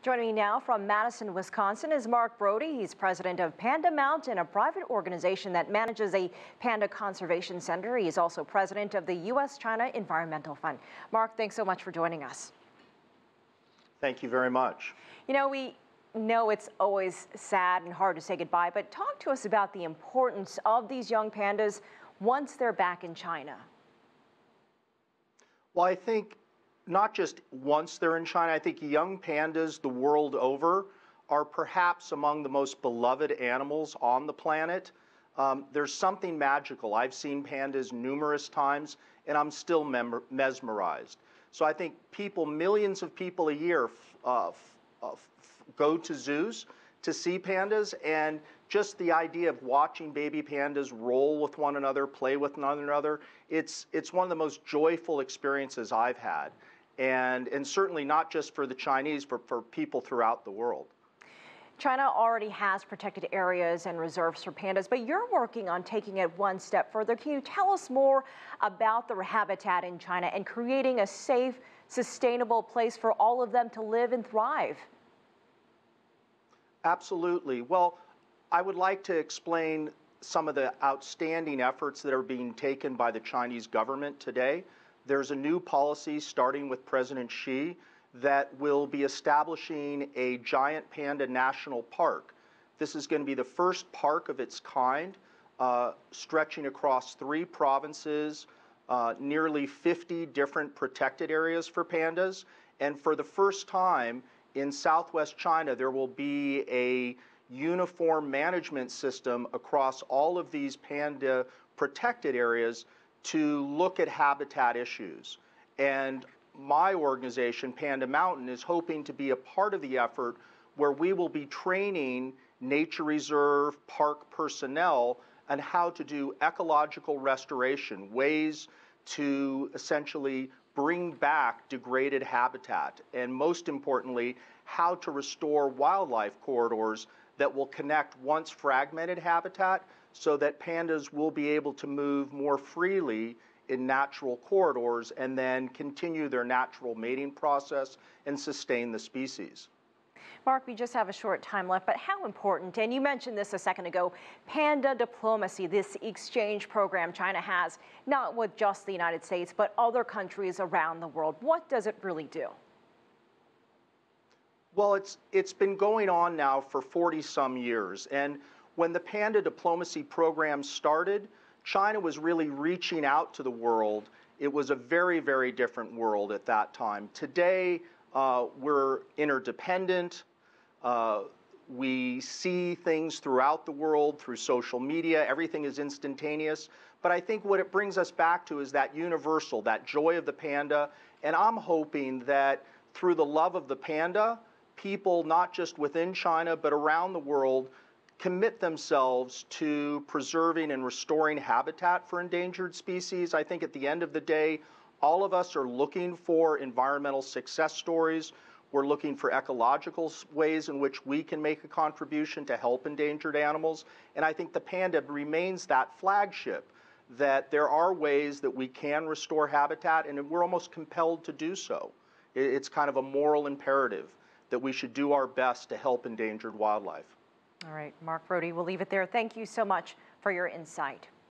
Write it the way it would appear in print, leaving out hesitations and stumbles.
Joining me now from Madison, Wisconsin is Marc Brody. He's president of Panda Mountain, a private organization that manages a panda conservation center. He is also president of the U.S.-China Environmental Fund. Marc, thanks so much for joining us. Thank you very much. You know, we know it's always sad and hard to say goodbye, but talk to us about the importance of these young pandas once they're back in China. Well, I think not just once they're in China, I think young pandas the world over are perhaps among the most beloved animals on the planet. There's something magical. I've seen pandas numerous times, and I'm still mesmerized. So I think millions of people a year go to zoos to see pandas, and just the idea of watching baby pandas roll with one another, play with one another, it's one of the most joyful experiences I've had. And certainly not just for the Chinese, but for people throughout the world. China already has protected areas and reserves for pandas, but you're working on taking it one step further. Can you tell us more about the habitat in China and creating a safe, sustainable place for all of them to live and thrive? Absolutely. Well, I would like to explain some of the outstanding efforts that are being taken by the Chinese government today. There's a new policy starting with President Xi that will be establishing a giant panda national park. This is going to be the first park of its kind, stretching across 3 provinces, nearly 50 different protected areas for pandas. And for the first time in Southwest China, there will be a uniform management system across all of these panda protected areas to look at habitat issues. And my organization, Panda Mountain, is hoping to be a part of the effort where we will be training nature reserve park personnel on how to do ecological restoration, ways to essentially bring back degraded habitat, and most importantly, how to restore wildlife corridors that will connect once fragmented habitat so that pandas will be able to move more freely in natural corridors and then continue their natural mating process and sustain the species. Marc, we just have a short time left, but how important, and you mentioned this a second ago, panda diplomacy, this exchange program China has, not with just the United States, but other countries around the world. What does it really do? Well, it's been going on now for 40-some years, and when the panda diplomacy program started, China was really reaching out to the world. It was a very, very different world at that time. Today, we're interdependent. We see things throughout the world through social media. Everything is instantaneous. But I think what it brings us back to is that universal, that joy of the panda. And I'm hoping that through the love of the panda, people not just within China, but around the world, commit themselves to preserving and restoring habitat for endangered species. I think at the end of the day, all of us are looking for environmental success stories. We're looking for ecological ways in which we can make a contribution to help endangered animals. And I think the panda remains that flagship, that there are ways that we can restore habitat, and we're almost compelled to do so. It's kind of a moral imperative that we should do our best to help endangered wildlife. All right, Marc Brody, we'll leave it there. Thank you so much for your insight.